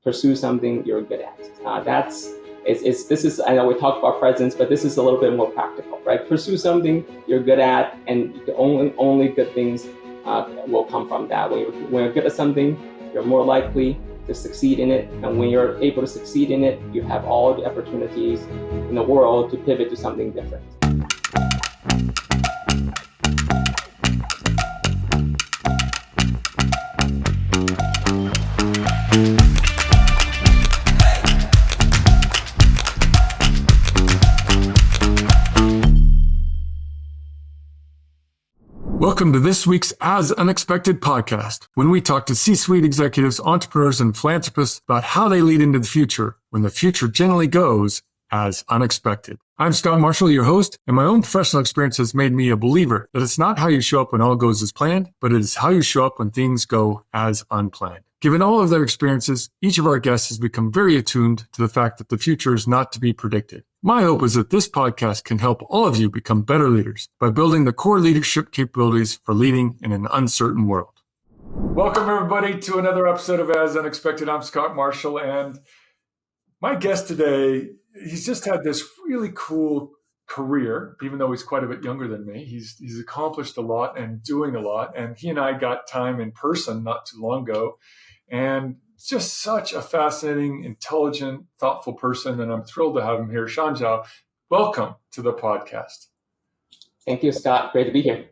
pursue something you're good at. This is, I know we talk about presence, but this is a little bit more practical, right? Pursue something you're good at, and only good things will come from that. When you're good at something, you're more likely to succeed in it. And when you're able to succeed in it, you have all the opportunities in the world to pivot to something different. Welcome to this week's As Unexpected podcast, when we talk to C-suite executives, entrepreneurs, and philanthropists about how they lead into the future when the future generally goes as unexpected. I'm Scott Marshall, your host, and my own professional experience has made me a believer that it's not how you show up when all goes as planned, but it is how you show up when things go as unplanned. Given all of their experiences, each of our guests has become very attuned to the fact that the future is not to be predicted. My hope is that this podcast can help all of you become better leaders by building the core leadership capabilities for leading in an uncertain world. Welcome, everybody, to another episode of As Unexpected. I'm Scott Marshall, and my guest today, he's just had this really cool career, even though he's quite a bit younger than me. He's accomplished a lot and doing a lot, and he and I got time in person not too long ago, and just such a fascinating, intelligent, thoughtful person, and I'm thrilled to have him here. Zhao, welcome to the podcast. Thank you, Scott. Great to be here.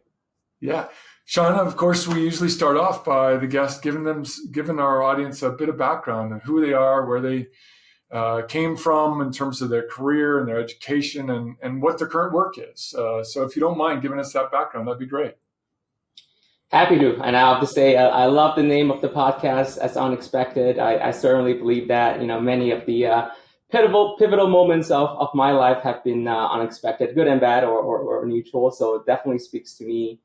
Yeah. Sean, of course, we usually start off by the guest giving our audience a bit of background on who they are, where they came from in terms of their career and their education, and what their current work is. So if you don't mind giving us that background, that'd be great. Happy to. And I have to say, I love the name of the podcast, As Unexpected. I certainly believe that, many of the pivotal moments of my life have been unexpected, good and bad or neutral. So it definitely speaks to me.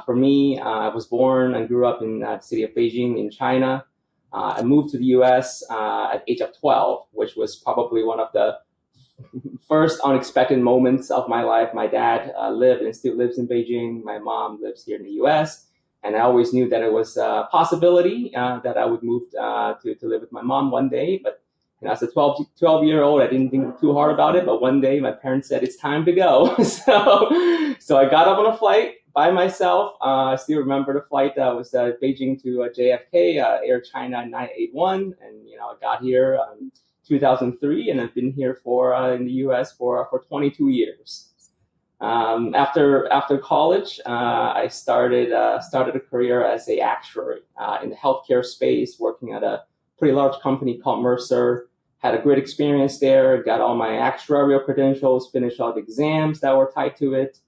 For me, I was born and grew up in the city of Beijing in China. I moved to the U.S. At the age of 12, which was probably one of the first unexpected moments of my life. My dad lived and still lives in Beijing. My mom lives here in the U.S. And I always knew that it was a possibility that I would move to live with my mom one day. But as a 12-year-old, I didn't think too hard about it. But one day my parents said, it's time to go. So I got up on a flight by myself. I still remember the flight that was Beijing to JFK, Air China 981. And, I got here in 2003, and I've been here in the U.S. for 22 years. After college, I started a career as an actuary in the healthcare space, working at a pretty large company called Mercer. Had a great experience there, got all my actuarial credentials, finished all the exams that were tied to it.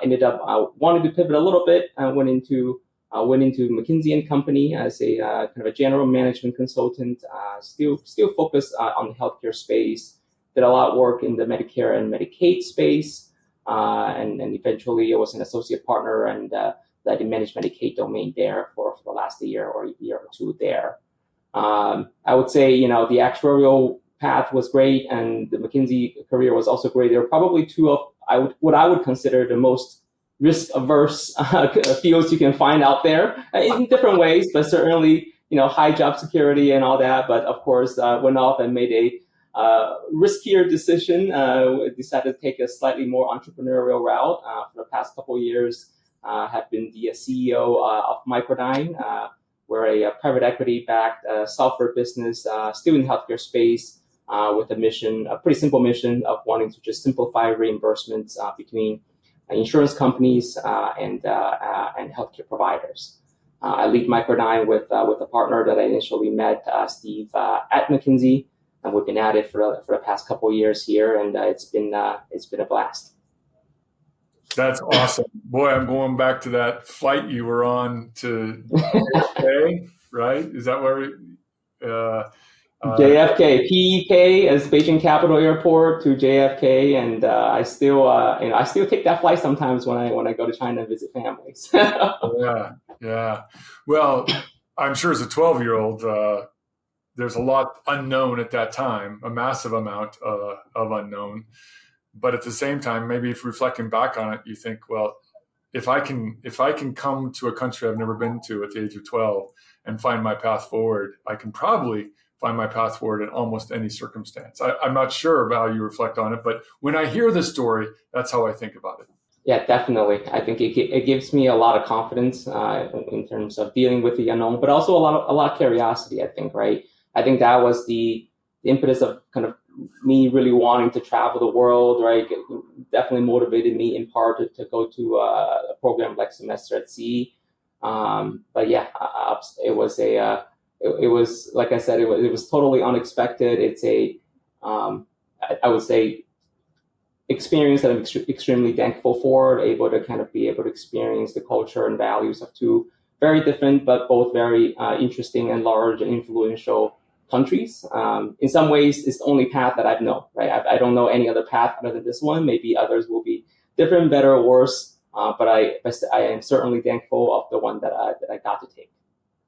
Ended up wanting to pivot a little bit. Went into McKinsey Company as a kind of a general management consultant. Still focused on the healthcare space. Did a lot of work in the Medicare and Medicaid space. And eventually I was an associate partner and led the managed Medicaid domain there for the last year or two there. I would say, the actuarial path was great, and the McKinsey career was also great. There were probably two of what I would consider the most risk-averse fields you can find out there in different ways, but certainly, high job security and all that. But of course, went off and made a riskier decision. Decided to take a slightly more entrepreneurial route. For the past couple of years, have been the CEO of Micro-Dyn. We're a private equity-backed software business, still in the healthcare space, with a pretty simple mission of wanting to just simplify reimbursements between insurance companies and healthcare providers. I lead Micro-Dyn with a partner that I initially met, Steve, at McKinsey. And we've been at it for the past couple of years here, and it's been a blast. That's awesome, boy! I'm going back to that flight you were on to JFK, right? Is that where? JFK, PEK as Beijing Capital Airport to JFK, and I still take that flight sometimes when I go to China and visit families. Yeah. Well, I'm sure as a 12-year-old. There's a lot unknown at that time, a massive amount of unknown. But at the same time, maybe if reflecting back on it, you think, well, if I can come to a country I've never been to at the age of 12 and find my path forward, I can probably find my path forward in almost any circumstance. I'm not sure about how you reflect on it, but when I hear the story, that's how I think about it. Yeah, definitely. I think it gives me a lot of confidence in terms of dealing with the unknown, but also a lot of curiosity. I think, right? I think that was the impetus of kind of me really wanting to travel the world, right? It definitely motivated me in part to go to a program like Semester at Sea. But yeah, it was like I said, it was totally unexpected. It's I would say experience that I'm extremely thankful for, able to kind of be able to experience the culture and values of two very different, but both very interesting and large and influential countries. In some ways, it's the only path that I've known, right? I don't know any other path other than this one. Maybe others will be different, better, or worse. But I am certainly thankful of the one that I got to take.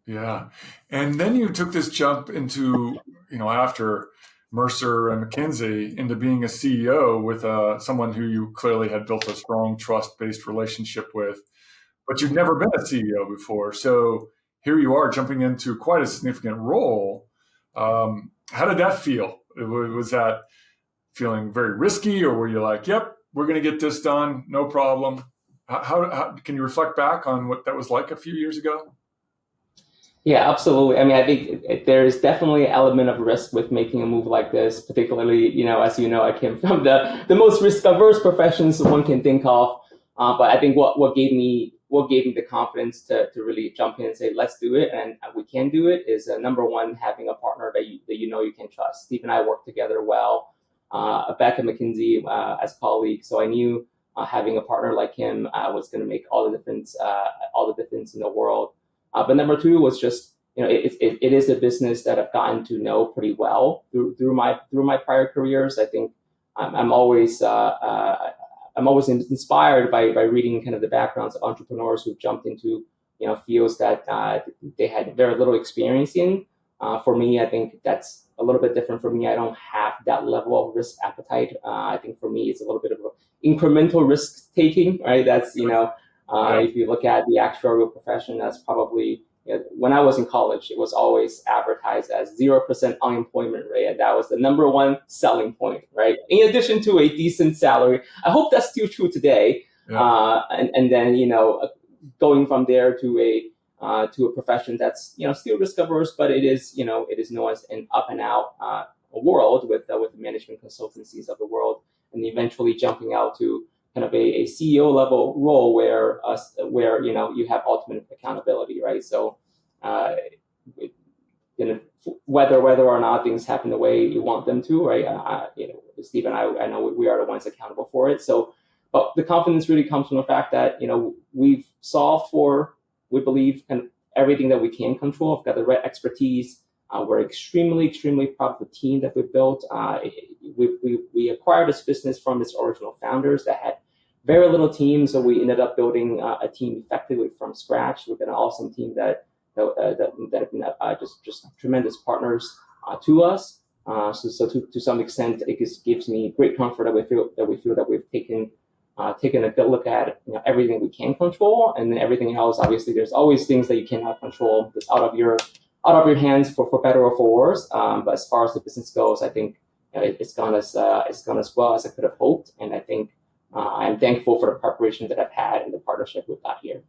Yeah. And then you took this jump into, after Mercer and McKinsey, into being a CEO with someone who you clearly had built a strong trust-based relationship with, but you'd never been a CEO before. So here you are jumping into quite a significant role. How did that feel? Was that feeling very risky, or were you like, yep, we're going to get this done, no problem? How can you reflect back on what that was like a few years ago? Yeah, absolutely. I mean, I think there is definitely an element of risk with making a move like this, particularly, as you know, I came from the most risk averse professions one can think of. But I think what gave me the confidence to really jump in and say, let's do it, and we can do it, is number one, having a partner that you can trust. Steve and I worked together well back at McKinsey as colleagues, so I knew having a partner like him was going to make all the difference in the world. But number two was just, it is a business that I've gotten to know pretty well through my prior careers. I think I'm always inspired by reading kind of the backgrounds of entrepreneurs who jumped into fields that they had very little experience in. For me, I think that's a little bit different for me. I don't have that level of risk appetite. I think for me, it's a little bit of incremental risk taking, right? That's if you look at the actuarial profession, that's probably, when I was in college, it was always advertised as 0% unemployment rate. And that was the number one selling point, right? In addition to a decent salary. I hope that's still true today. Yeah. And then, going from there to a profession that's, still risk averse, but it is known as an up and out world with the management consultancies of the world, and eventually jumping out to kind of a CEO level role where you have ultimate accountability, right? So whether or not things happen the way you want them to, right? Steve and I know we are the ones accountable for it. So, but the confidence really comes from the fact that we've solved for, we believe, kind of everything that we can control. We've got the right expertise. We're extremely proud of the team that we've built. We acquired this business from its original founders that had very little team, so we ended up building a team effectively from scratch. We've got an awesome team that have been just tremendous partners to us. So to some extent, it gives me great comfort that we feel that we've taken a good look at everything we can control, and then everything else. Obviously, there's always things that you cannot control that's out of your hands for better or for worse. But as far as the business goes, I think it's gone as well as I could have hoped, and I think I'm thankful for the preparation that I've had and the partnership we've got here.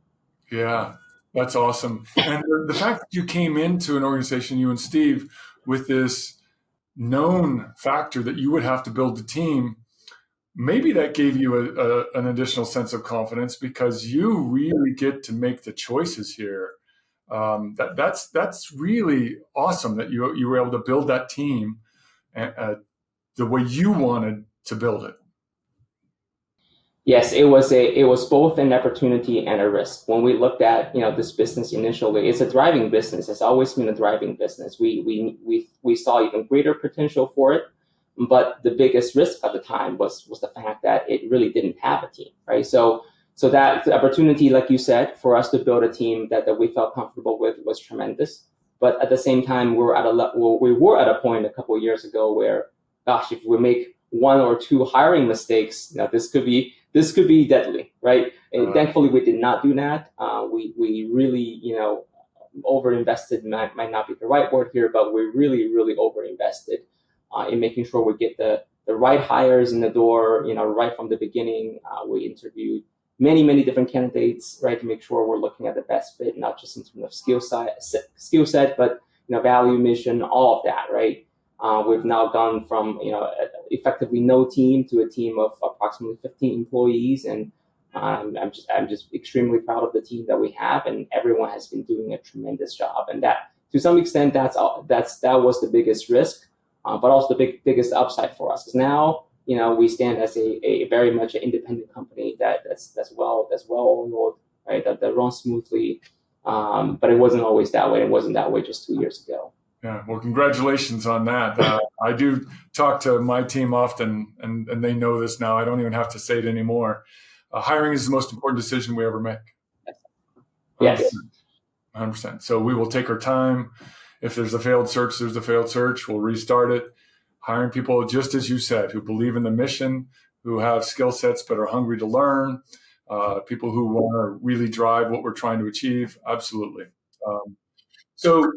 Yeah, that's awesome. And the fact that you came into an organization, you and Steve, with this known factor that you would have to build the team, maybe that gave you an additional sense of confidence, because you really get to make the choices here. That's really awesome that you were able to build that team the way you wanted to build it. Yes, it was both an opportunity and a risk. When we looked at this business initially, it's a thriving business. It's always been a thriving business. We saw even greater potential for it, but the biggest risk at the time was the fact that it really didn't have a team, right? So that opportunity, like you said, for us to build a team that we felt comfortable with was tremendous. But at the same time, we were at a point a couple of years ago where, gosh, if we make one or two hiring mistakes, this could be deadly, right? And thankfully, we did not do that. We really, over-invested might not be the right word here, but we're really, really over-invested in making sure we get the right hires in the door, right from the beginning. We interviewed many different candidates, right, to make sure we're looking at the best fit, not just in terms of skill set, but value, mission, all of that, right? We've now gone from effectively no team to a team of approximately 15 employees, and I'm just extremely proud of the team that we have, and everyone has been doing a tremendous job. And that, to some extent, that was the biggest risk, but also the biggest upside for us, because now we stand as a very much an independent company that's well oiled, right? That runs smoothly. But it wasn't always that way. It wasn't that way just 2 years ago. Yeah, well, congratulations on that. I do talk to my team often, and they know this now. I don't even have to say it anymore. Hiring is the most important decision we ever make. 100%. Yes. 100%. So we will take our time. If there's a failed search, there's a failed search. We'll restart it. Hiring people, just as you said, who believe in the mission, who have skill sets but are hungry to learn, people who want to really drive what we're trying to achieve. Absolutely. So,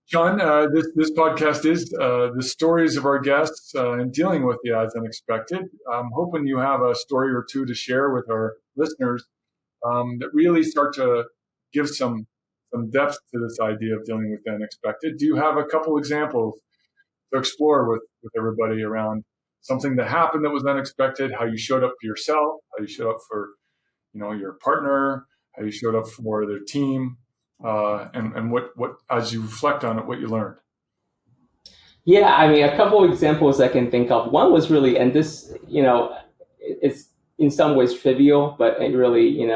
John, this podcast is the stories of our guests and dealing with the odds unexpected. I'm hoping you have a story or two to share with our listeners that really start to give some depth to this idea of dealing with the unexpected. Do you have a couple examples to explore with everybody around something that happened that was unexpected, how you showed up for yourself, how you showed up for your partner, how you showed up for their team, and what as you reflect on it, what you learned? Yeah, I mean, a couple of examples I can think of. One was really, and this, it's in some ways trivial, but it really,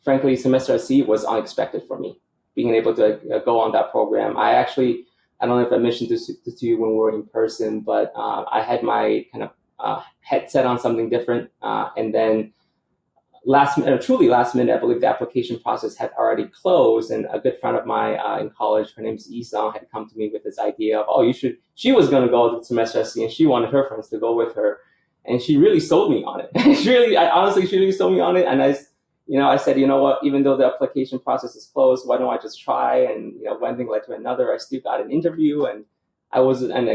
frankly, semester at sea was unexpected for me, being able to go on that program. I don't know if I mentioned this to you when we were in person, but I had my kind of headset on something different, and then truly last minute, I believe the application process had already closed, and a good friend of mine in college, her name's Zhao, had come to me with this idea of, she was going to go to the semester at sea, and she wanted her friends to go with her, and she really sold me on it. She really sold me on it, and I said, you know what, even though the application process is closed, why don't I just try? And one thing led to another. I still got an interview, and I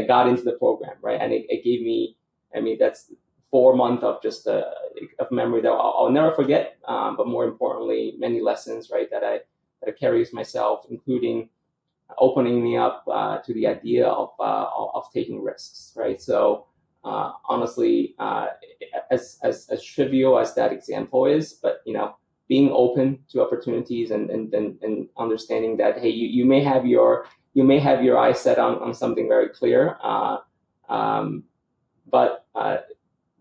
got into the program, right? And it gave me, that's 4 months of just of memory that I'll never forget. But more importantly, many lessons, right, that I carry with myself, including opening me up to the idea of taking risks, right? So honestly, as trivial as that example is, but being open to opportunities and understanding that, hey, you may have your eyes set on something very clear, but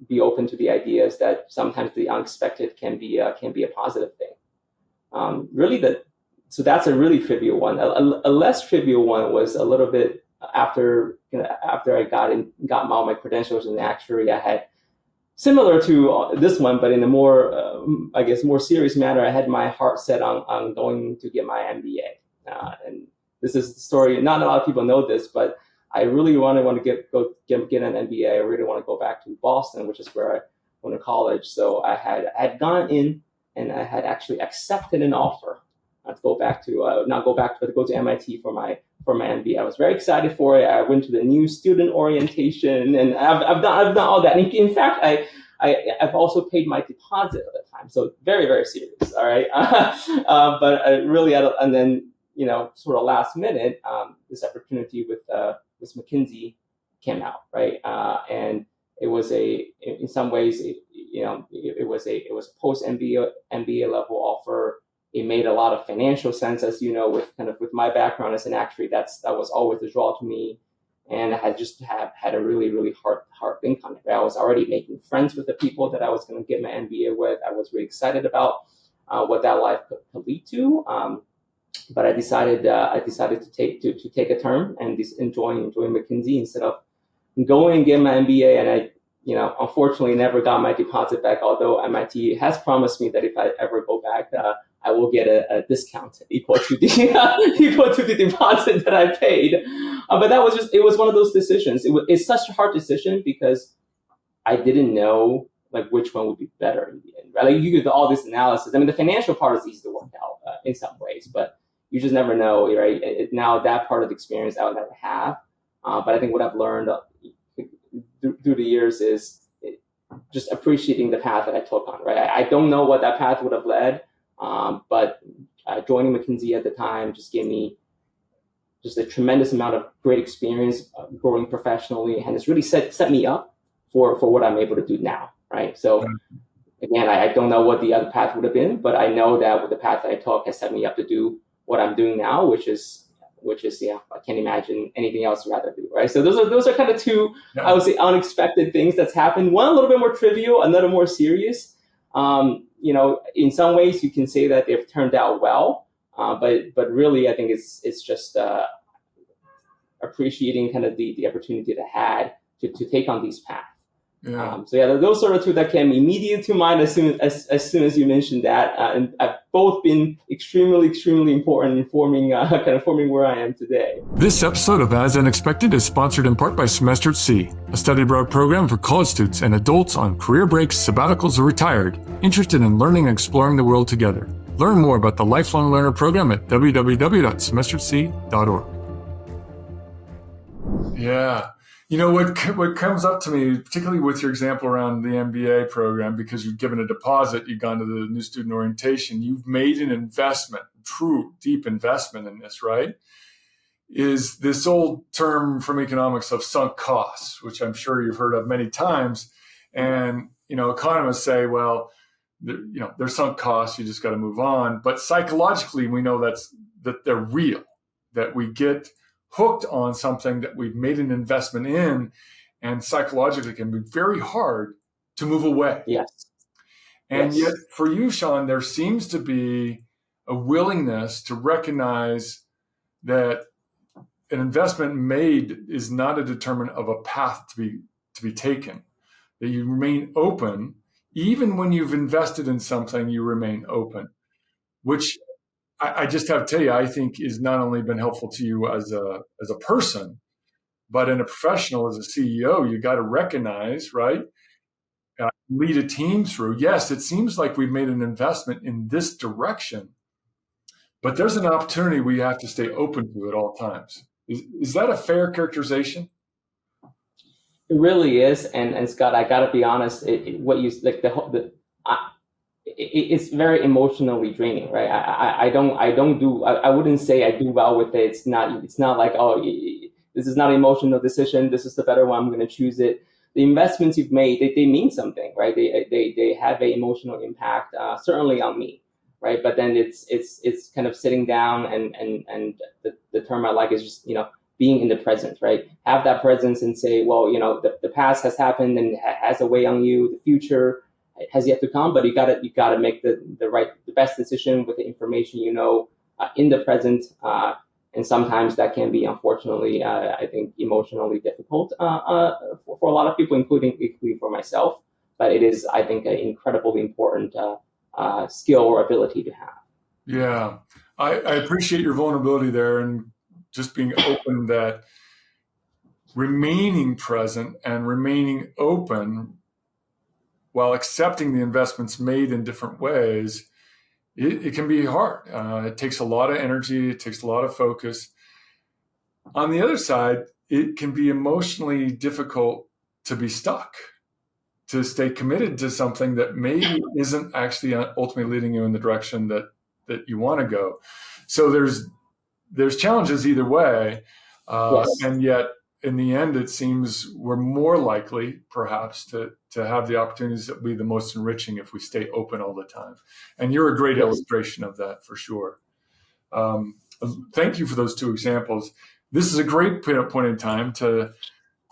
be open to the ideas that sometimes the unexpected can be a positive thing. So that's a really trivial one. A less trivial one was a little bit after I got all my credentials in actuary. I had, similar to this one, but in a more more serious matter, I had my heart set on going to get my MBA. And this is the story. Not a lot of people know this, but I really want to get an MBA. I really want to go back to Boston, which is where I went to college. So I had gone in, and I had actually accepted an offer to go to MIT for my MBA. I was very excited for it. I went to the new student orientation, and I've done all that. In fact, I've also paid my deposit at the time. So very, very serious. All right, but really, and then sort of last minute, this opportunity with McKinsey came out, right? And it was in some ways, it was a post MBA level offer. It made a lot of financial sense, as with my background as an actuary. That was always a draw to me, and I had a really, really hard think on it. I was already making friends with the people that I was going to get my MBA with. I was really excited about what that life could lead to. But I decided to take a term and enjoy McKinsey instead of going and get my MBA. And I, unfortunately never got my deposit back, although MIT has promised me that if I ever go back, I will get a discount equal to the deposit that I paid. But it was one of those decisions. It's such a hard decision because I didn't know which one would be better in the end, right? You do all this analysis. The financial part is easy to work out in some ways, but you just never know, right? Now that part of the experience I would never have. But I think what I've learned through the years is just appreciating the path that I took on, right? I don't know what that path would have led, but joining McKinsey at the time just gave me just a tremendous amount of great experience growing professionally, and it's really set me up for what I'm able to do now, right? So again, I don't know what the other path would have been, but I know that with the path that I took has set me up to do what I'm doing now, which is I can't imagine anything else I'd rather do, right? So those are kind of two, I would say, unexpected things that's happened. One a little bit more trivial, another more serious. In some ways you can say that they've turned out well, but really I think it's just appreciating kind of the opportunity that I had to take on these paths. Yeah. Those are the two that came immediate to mind as soon as you mentioned that, and I've both been extremely important in forming where I am today. This episode of As Unexpected is sponsored in part by Semester C, a study abroad program for college students and adults on career breaks, sabbaticals, or retired, interested in learning and exploring the world together. Learn more about the Lifelong Learner program at www.semesterc.org. Yeah. What comes up to me, particularly with your example around the MBA program, because you've given a deposit, you've gone to the new student orientation, you've made an investment, true, deep investment in this, right? Is this old term from economics of sunk costs, which I'm sure you've heard of many times. And, economists say, well, they're sunk costs, you just got to move on. But psychologically, we know that they're real, that we get hooked on something that we've made an investment in, and psychologically can be very hard to move away. Yes. And yet for you, Sean, there seems to be a willingness to recognize that an investment made is not a determinant of a path to be taken, that you remain open. Even when you've invested in something, you remain open, which I just have to tell you, I think is not only been helpful to you as a person, but in a professional, as a CEO, you got to recognize, right? Lead a team through. Yes, it seems like we've made an investment in this direction, but there's an opportunity we have to stay open to at all times. Is that a fair characterization? It really is, and Scott, I got to be honest. It's very emotionally draining, right? I wouldn't say I do well with it. It's not like, oh, this is not an emotional decision, this is the better one, I'm going to choose it. The investments you've made, they mean something, right? They have an emotional impact, certainly on me, right? But then it's kind of sitting down, and the term I like is just, being in the present, right? Have that presence and say, well, the past has happened and has a way on you. The future has yet to come, but you gotta make the best decision with the information in the present. And sometimes that can be, unfortunately, I think, emotionally difficult for a lot of people, including for myself. But it is, I think, an incredibly important skill or ability to have. Yeah, I appreciate your vulnerability there, and just being open, that remaining present and remaining open while accepting the investments made in different ways, it can be hard. It takes a lot of energy. It takes a lot of focus. On the other side, it can be emotionally difficult to be stuck, to stay committed to something that maybe isn't actually ultimately leading you in the direction that you want to go. So there's challenges either way. And yet, in the end, it seems we're more likely, perhaps, to have the opportunities that will be the most enriching if we stay open all the time. And you're a great illustration of that, for sure. Thank you for those two examples. This is a great point in time to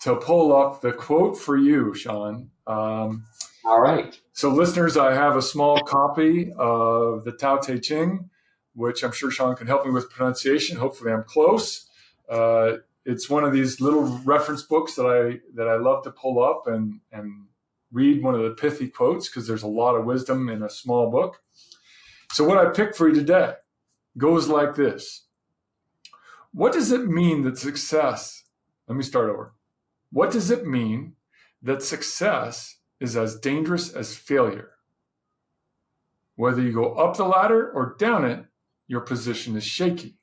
pull up the quote for you, Sean. All right. So, listeners, I have a small copy of the Tao Te Ching, which I'm sure Sean can help me with pronunciation. Hopefully, I'm close. It's one of these little reference books that I love to pull up and read one of the pithy quotes, because there's a lot of wisdom in a small book. So what I picked for you today goes like this. What does it mean that success, let me start over. What does it mean that success is as dangerous as failure? Whether you go up the ladder or down it, your position is shaky.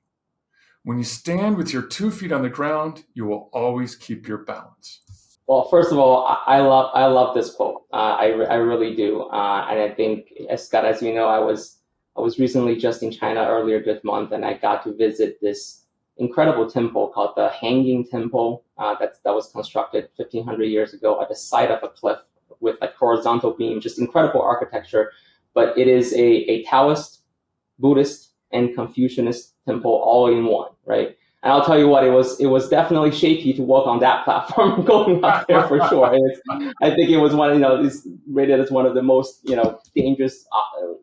When you stand with your 2 feet on the ground, you will always keep your balance. Well, first of all, I love this quote. I really do, and I think, Scott, as you know, I was recently just in China earlier this month, and I got to visit this incredible temple called the Hanging Temple that was constructed 1,500 years ago at the side of a cliff with like horizontal beam, just incredible architecture. But it is a Taoist, Buddhist, and Confucianist temple all in one, right? And I'll tell you what, it was definitely shaky to walk on that platform going up there for sure. I think it was one, it's rated as one of the most, dangerous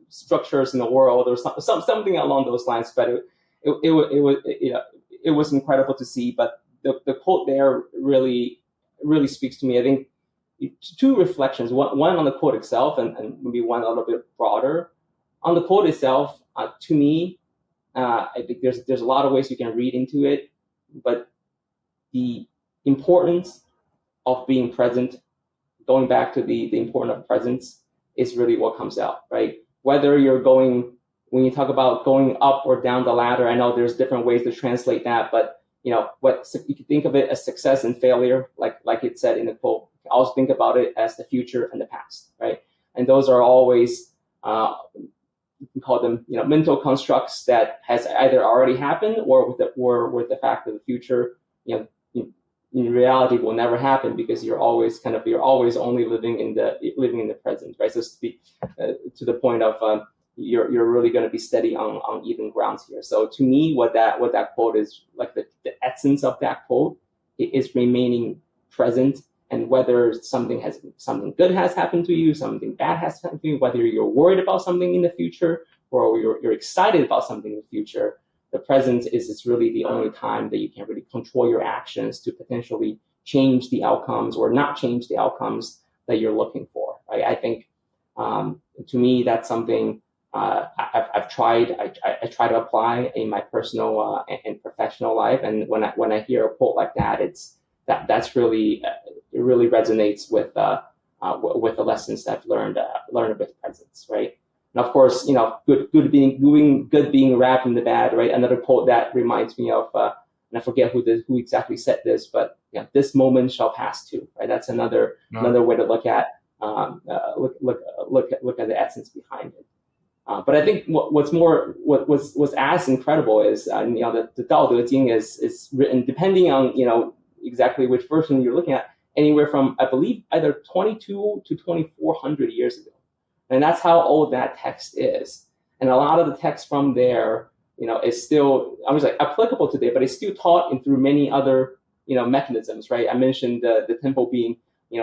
structures in the world, or something along those lines. But it was incredible to see. But the quote there really speaks to me. I think two reflections. One on the quote itself, and maybe one a little bit broader. On the quote itself, to me, I think there's a lot of ways you can read into it, but the importance of being present, going back to the importance of presence, is really what comes out, right? Whether when you talk about going up or down the ladder, I know there's different ways to translate that, but what you can think of it as success and failure, like it said in the quote. I always think about it as the future and the past, right? And those are always we call them, mental constructs that has either already happened or with the fact that the future, in reality will never happen, because you're always only living in the present, right? So to speak, to the point of you're really going to be steady on even grounds here. So to me, what that quote is, like the essence of that quote is remaining present. And whether something good has happened to you, something bad has happened to you, whether you're worried about something in the future or you're excited about something in the future, the present is really the only time that you can really control your actions to potentially change the outcomes or not change the outcomes that you're looking for. Right? I think, to me, that's something I've tried. I try to apply in my personal and professional life. And when I hear a quote like that, that's really it really resonates with the lessons that I've learned with presence, right? And of course, good being wrapped in the bad, right? Another quote that reminds me of, and I forget who exactly said this, but this moment shall pass too, right? That's another way to look at look at the essence behind it. But I think what's as incredible is the Dao De Jing is written, depending on exactly which version you're looking at, anywhere from, I believe, either 22 to 2,400 years ago. And that's how old that text is. And a lot of the text from there, is still, I was like, applicable today, but it's still taught through many other, mechanisms, right? I mentioned the temple being,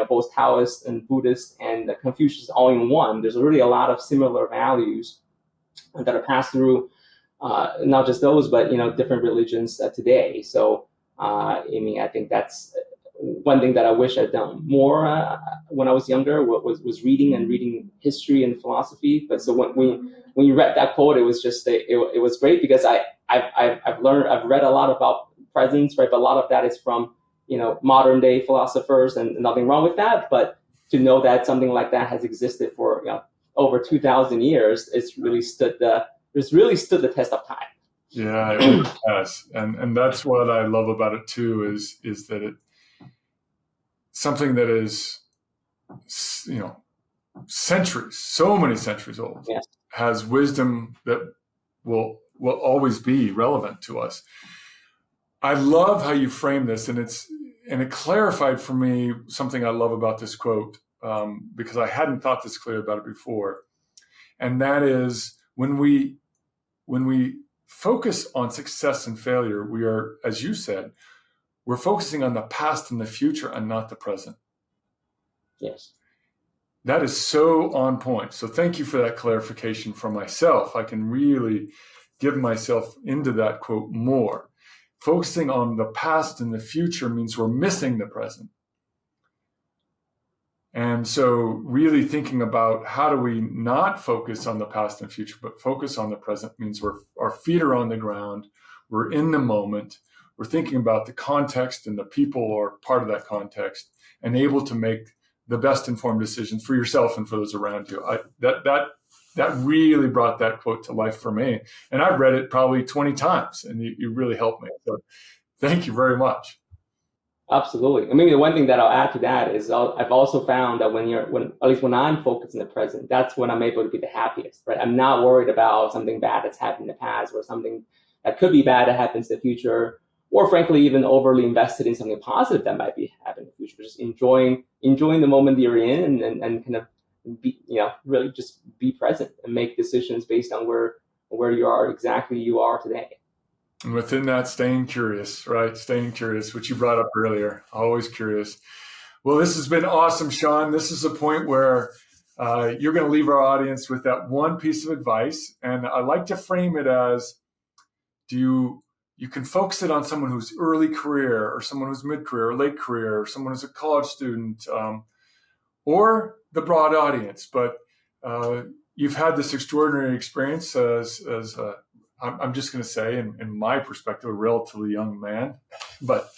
both Taoist and Buddhist and Confucius all in one. There's really a lot of similar values that are passed through, not just those, but, different religions today. So, I think that's one thing that I wish I'd done more when I was younger, was reading history and philosophy. But so when you read that quote, it was just it was great, because I've read a lot about presence, right? But a lot of that is from modern day philosophers, and nothing wrong with that. But to know that something like that has existed for over 2,000 years, it's really stood the test of time. Yeah, it really has, and that's what I love about it too. Is that it something that is centuries, so many centuries old, Yes. has wisdom that will always be relevant to us. I love how you frame this, and it clarified for me something I love about this quote, because I hadn't thought this clear about it before, and that is when we focus on success and failure, we are, as you said, we're focusing on the past and the future and not the present. Yes. That is so on point. So thank you for that clarification for myself. I can really give myself into that quote more. Focusing on the past and the future means we're missing the present. And so really thinking about how do we not focus on the past and future, but focus on the present means our feet are on the ground, we're in the moment, we're thinking about the context and the people are part of that context, and able to make the best informed decisions for yourself and for those around you. That that really brought that quote to life for me. And I've read it probably 20 times, and you really helped me. So thank you very much. Absolutely. I mean, the one thing that I'll add to that is I've also found that at least when I'm focused in the present, that's when I'm able to be the happiest, right? I'm not worried about something bad that's happened in the past or something that could be bad that happens in the future, or frankly, even overly invested in something positive that might be happening in the future. Just enjoying the moment that you're in and kind of be, really just be present and make decisions based on where you are today. And within that, staying curious, right? Staying curious, which you brought up earlier, always curious. Well, this has been awesome, Sean. This is a point where you're going to leave our audience with that one piece of advice. And I like to frame it as, you can focus it on someone who's early career or someone who's mid-career or late career or someone who's a college student or the broad audience. But you've had this extraordinary experience as I'm just going to say, in my perspective, a relatively young man, but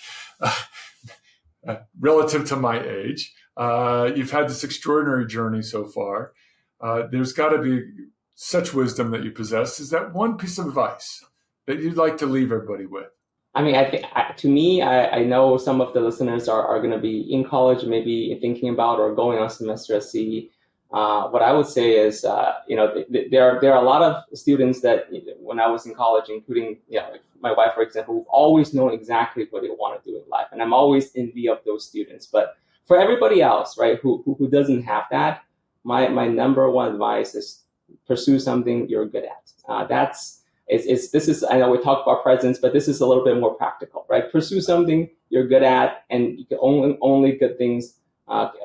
relative to my age, you've had this extraordinary journey so far. There's got to be such wisdom that you possess. Is that one piece of advice that you'd like to leave everybody with? I mean, I know some of the listeners are going to be in college, maybe thinking about or going on semester at sea. What I would say is, there are a lot of students that when I was in college, including my wife, for example, who've always known exactly what they want to do in life, and I'm always envy of those students. But for everybody else, right, who doesn't have that, my number one advice is pursue something you're good at. This is I know we talk about presence, but this is a little bit more practical, right? Pursue something you're good at, and you can only good things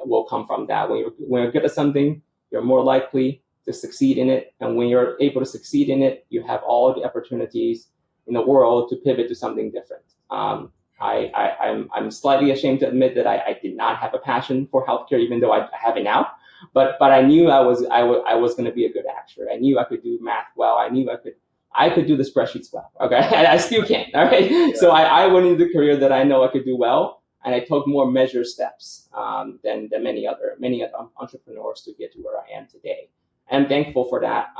will come from that. When you're good at something, you're more likely to succeed in it. And when you're able to succeed in it, you have all the opportunities in the world to pivot to something different. I'm slightly ashamed to admit that I did not have a passion for healthcare, even though I have it now. But I knew I was going to be a good actuary. I knew I could do math well. I knew I could do the spreadsheets well. Okay, I still can. All right. Yeah. So I went into the career that I know I could do well. And I took more measured steps than many other entrepreneurs to get to where I am today. I'm thankful for that.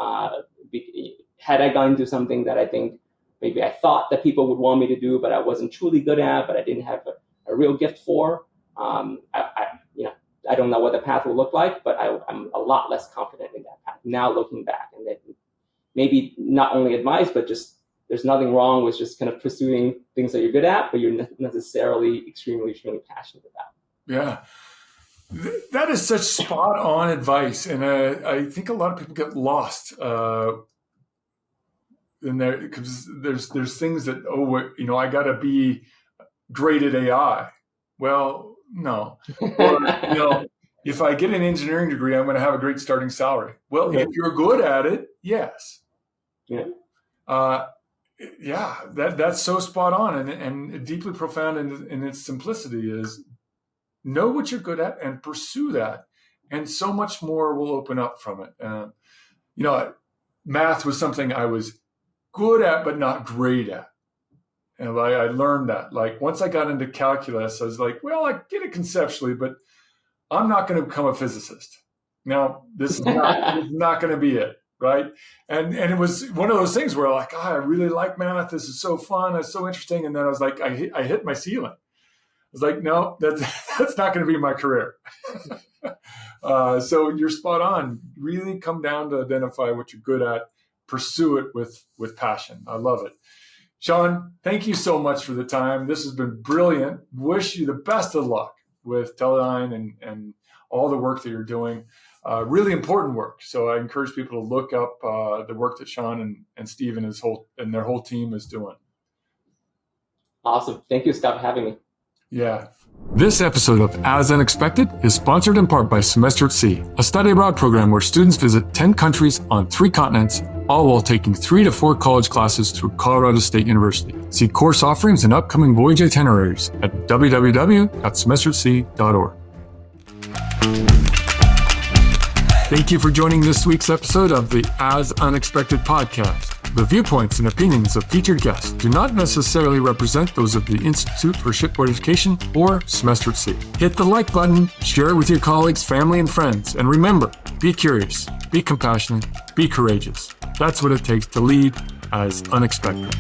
Had I gone into something that I think maybe I thought that people would want me to do, but I wasn't truly good at, but I didn't have a real gift for, I don't know what the path will look like, but I'm a lot less confident in that path now looking back. And that maybe not only advice, but just there's nothing wrong with just kind of pursuing things that you're good at, but you're not necessarily extremely passionate about. Yeah. That is such spot on advice. And I think a lot of people get lost in there because there's things that, I got to be great at AI. Well, no. Or, if I get an engineering degree, I'm going to have a great starting salary. Well, yeah. If you're good at it, yes. Yeah. That's so spot on and deeply profound in its simplicity is know what you're good at and pursue that. And so much more will open up from it. Math was something I was good at, but not great at. And I learned that. Like once I got into calculus, I was like, well, I get it conceptually, but I'm not going to become a physicist. Now, this is not going to be it. Right. And it was one of those things where like, I really like math. This is so fun. It's so interesting. And then I was like, I hit my ceiling. I was like, no, that's not going to be my career. So you're spot on. Really come down to identify what you're good at, pursue it with passion. I love it. Sean, thank you so much for the time. This has been brilliant. Wish you the best of luck with Teledyne and all the work that you're doing. Really important work. So I encourage people to look up the work that Sean and Steve and their whole team is doing. Awesome. Thank you, Scott, for having me. Yeah. This episode of As Unexpected is sponsored in part by Semester at Sea, a study abroad program where students visit 10 countries on 3 continents, all while taking 3 to 4 college classes through Colorado State University. See course offerings and upcoming voyage itineraries at www.semesteratsea.org. Thank you for joining this week's episode of the As Unexpected podcast. The viewpoints and opinions of featured guests do not necessarily represent those of the Institute for Shipboard Education or Semester at Sea. Hit the like button, share it with your colleagues, family, and friends, and remember, be curious, be be compassionate, be courageous. That's what it takes to lead as unexpected.